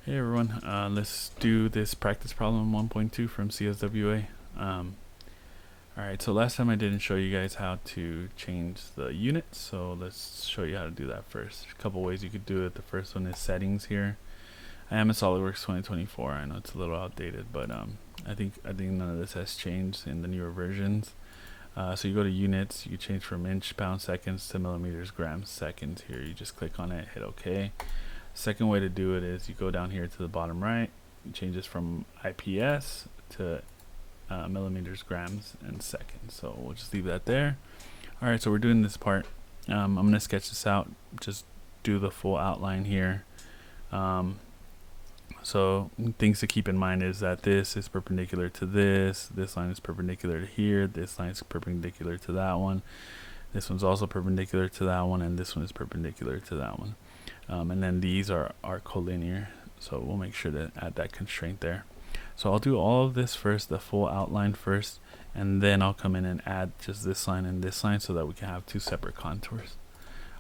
Hey everyone, let's do this practice problem 1.2 from CSWA. Alright, so last time I didn't show you guys how to change the units, so let's show you how to do that first. There's a couple ways you could do it. The first one is settings here. I am in Solidworks 2024. I know it's a little outdated, but I think none of this has changed in the newer versions. So you go to units, you change from inch, pound, seconds to millimeters, grams, seconds. Here you just click on it, hit OK. Second way to do it is you go down here to the bottom right, you change this from IPS to millimeters, grams, and seconds. So we'll just leave that there. Alright, so we're doing this part. I'm going to sketch this out, just do the full outline here. So things to keep in mind is that this is perpendicular to this line is perpendicular to here, this line is perpendicular to that one, this one's also perpendicular to that one, and this one is perpendicular to that one. And then these are collinear, so we'll make sure to add that constraint there. So I'll do all of this first, the full outline first, and then I'll come in and add just this line and this line so that we can have two separate contours.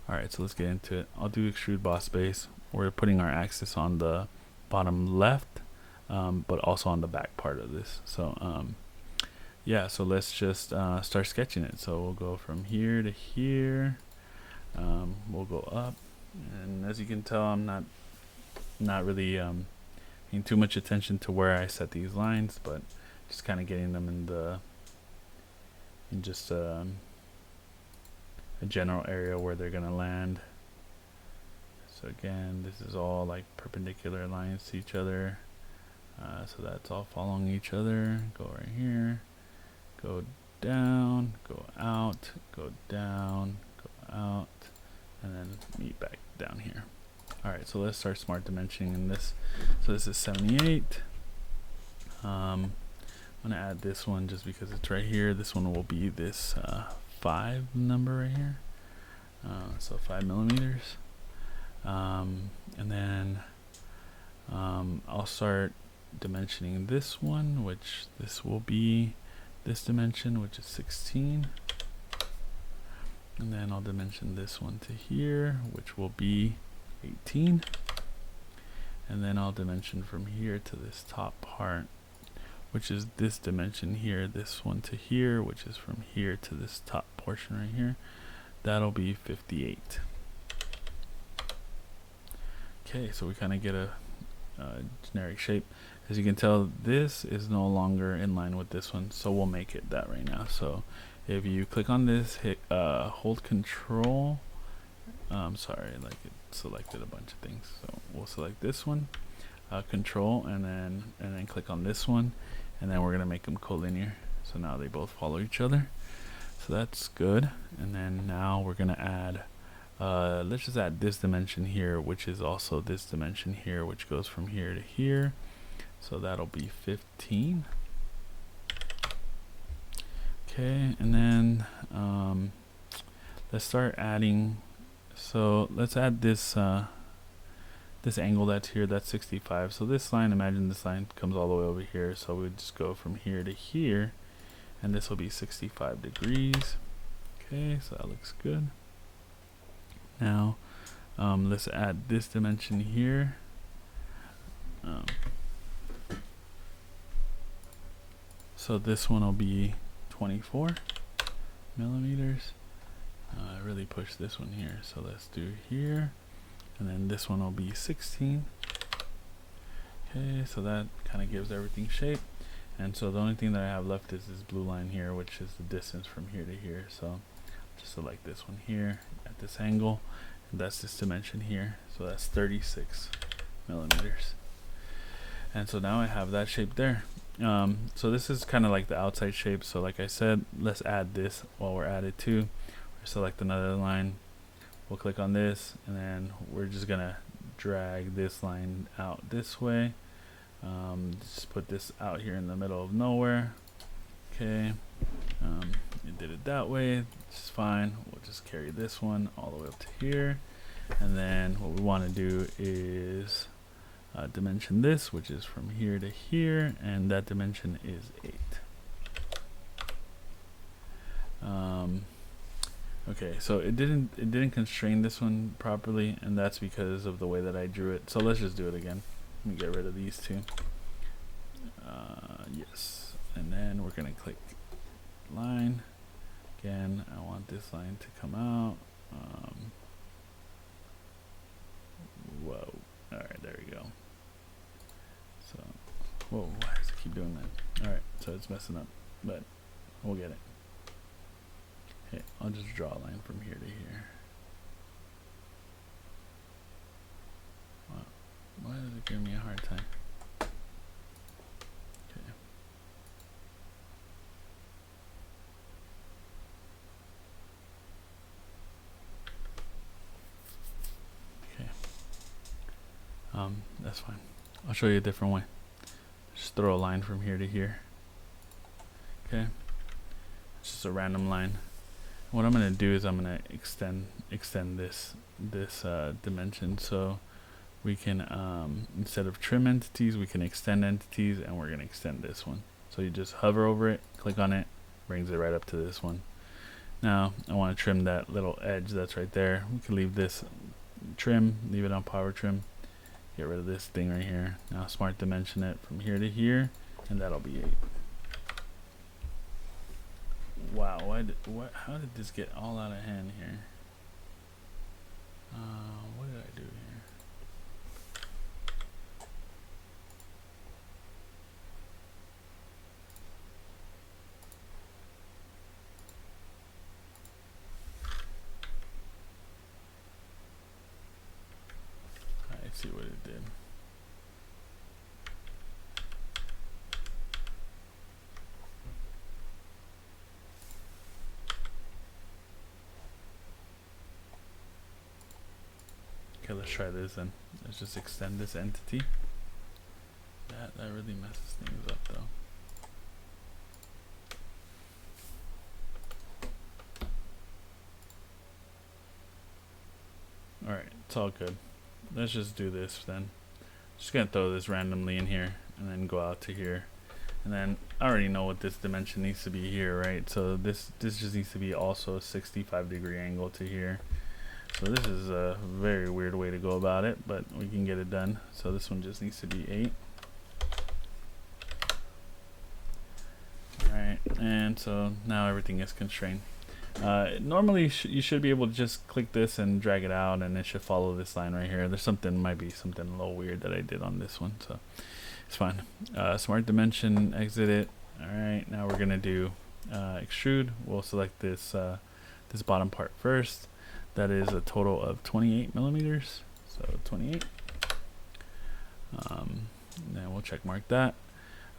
Alright, so let's get into it. I'll do extrude boss base. We're putting our axis on the bottom left, but also on the back part of this. So yeah, so let's just start sketching it. So we'll go from here to here. We'll go up. And as you can tell, I'm not really paying too much attention to where I set these lines, but just kind of getting them in just a general area where they're gonna land. So again, this is all like perpendicular lines to each other, so that's all following each other. Go right here, go down, go out, go down, go out, and then meet back down here. Alright, so let's start smart dimensioning in this. So this is 78. I'm gonna add this one just because it's right here. This one will be this 5 number right here, so 5 millimeters. And then I'll start dimensioning this one, which this will be this dimension, which is 16. And then I'll dimension this one to here, which will be 18. And then I'll dimension from here to this top part, which is this dimension here, this one to here, which is from here to this top portion right here. That'll be 58. Okay, so we kind of get a generic shape. As you can tell, this is no longer in line with this one, so we'll make it that right now. So if you click on this, hit hold control, sorry, like it selected a bunch of things, so we'll select this one, control, and then click on this one, and then we're gonna make them collinear, so now they both follow each other, so that's good. And then now we're gonna add let's just add this dimension here, which is also this dimension here, which goes from here to here, so that'll be 15. Okay, and then let's start adding. So let's add this this angle that's here, that's 65. So this line, imagine this line comes all the way over here, so we just go from here to here, and this will be 65 degrees. Okay, so that looks good. Now let's add this dimension here. So this one will be 24 millimeters. I really push this one here, so let's do here, and then this one will be 16. Okay, so that kind of gives everything shape, and so the only thing that I have left is this blue line here, which is the distance from here to here. So just select this one here at this angle, and that's this dimension here, so that's 36 millimeters. And so now I have that shape there. So this is kind of like the outside shape. So like I said, let's add this while we're at it too. Select another line, we'll click on this, and then we're just gonna drag this line out this way. Just put this out here in the middle of nowhere. Okay, it did it that way, which is fine. We'll just carry this one all the way up to here, and then what we want to do is dimension this, which is from here to here, and that dimension is 8. Okay, so it didn't constrain this one properly, and that's because of the way that I drew it. So let's just do it again. Let me get rid of these two. Yes, and then we're gonna click line. Again, I want this line to come out. Whoa. Alright, there we go. So, whoa, why does it keep doing that? Alright, so it's messing up, but we'll get it. Okay, I'll just draw a line from here to here. Wow. Why does it give me a hard time? Okay. That's fine. I'll show you a different way. Just throw a line from here to here. Okay. It's just a random line. What I'm gonna do is I'm gonna extend this dimension, so we can instead of trim entities, we can extend entities, and we're gonna extend this one. So you just hover over it, click on it, brings it right up to this one. Now I want to trim that little edge that's right there. We can leave this trim, leave it on power trim. Get rid of this thing right here. Now smart dimension it from here to here, and that'll be 8. Wow, how did this get all out of hand here? What did I do here? I see what it did. Okay, let's try this then. Let's just extend this entity. That really messes things up though. Alright, it's all good. Let's just do this then. Just gonna throw this randomly in here and then go out to here. And then I already know what this dimension needs to be here, right? So this just needs to be also a 65-degree angle to here. So this is a very weird way to go about it, but we can get it done. So this one just needs to be 8. Alright, and so now everything is constrained. Normally you should be able to just click this and drag it out, and it should follow this line right here. There's might be something a little weird that I did on this one, so it's fine. Smart dimension, exit it. Alright, now we're gonna do extrude. We'll select this this bottom part first. That is a total of 28 millimeters, so 28. Then we'll check mark that.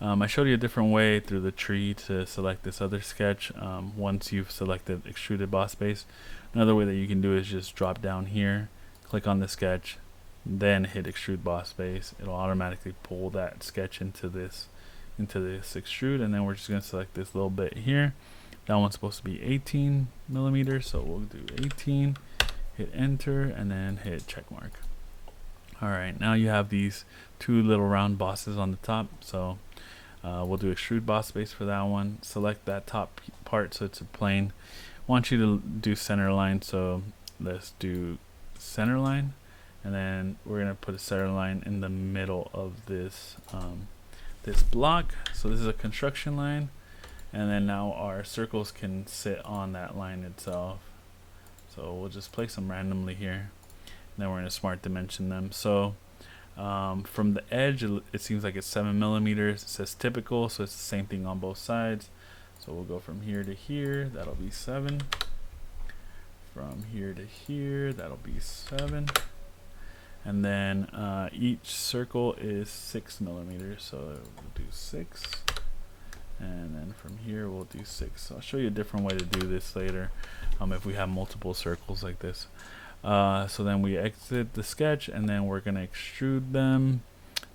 I showed you a different way through the tree to select this other sketch once you've selected extruded boss base. Another way that you can do is just drop down here, click on the sketch, then hit extrude boss base. It'll automatically pull that sketch into this extrude, and then we're just going to select this little bit here. That one's supposed to be 18 millimeters, so we'll do 18, hit enter, and then hit check mark. Alright, now you have these two little round bosses on the top, so we'll do extrude boss base for that one. Select that top part so it's a plane. Want you to do center line, so let's do center line, and then we're gonna put a center line in the middle of this this block. So this is a construction line, and then now our circles can sit on that line itself. So we'll just place them randomly here, and then we're gonna smart dimension them. So from the edge, it seems like it's 7 millimeters. It says typical, so it's the same thing on both sides. So we'll go from here to here, that'll be 7. From here to here, that'll be 7. And then each circle is 6 millimeters, so we'll do 6. And then from here we'll do 6. So I'll show you a different way to do this later if we have multiple circles like this. So then we exit the sketch, and then we're gonna extrude them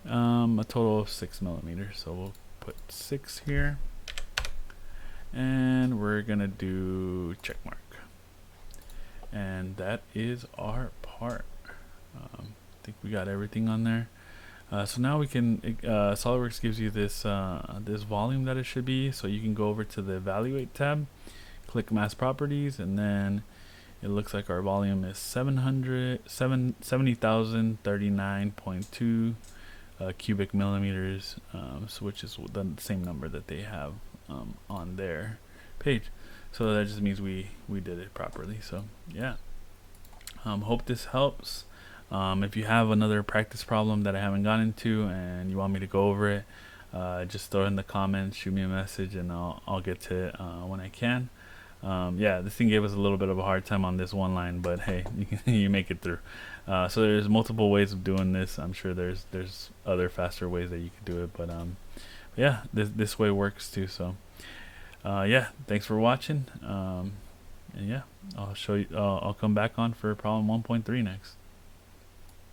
a total of 6 millimeters. So we'll put 6 here, and we're gonna do check mark, and that is our part. I think we got everything on there. So now we can SolidWorks gives you this this volume that it should be, so you can go over to the evaluate tab, click mass properties, and then it looks like our volume is 70,039.2 cubic millimeters, so which is the same number that they have on their page. So that just means we did it properly. So yeah, hope this helps. If you have another practice problem that I haven't gone into and you want me to go over it, just throw it in the comments, shoot me a message, and I'll get to it when I can. Yeah, this thing gave us a little bit of a hard time on this one line, but hey, you make it through. So there's multiple ways of doing this. I'm sure there's other faster ways that you could do it, but yeah, this way works too. So yeah, thanks for watching. And yeah, I'll show you. I'll come back on for problem 1.3 next.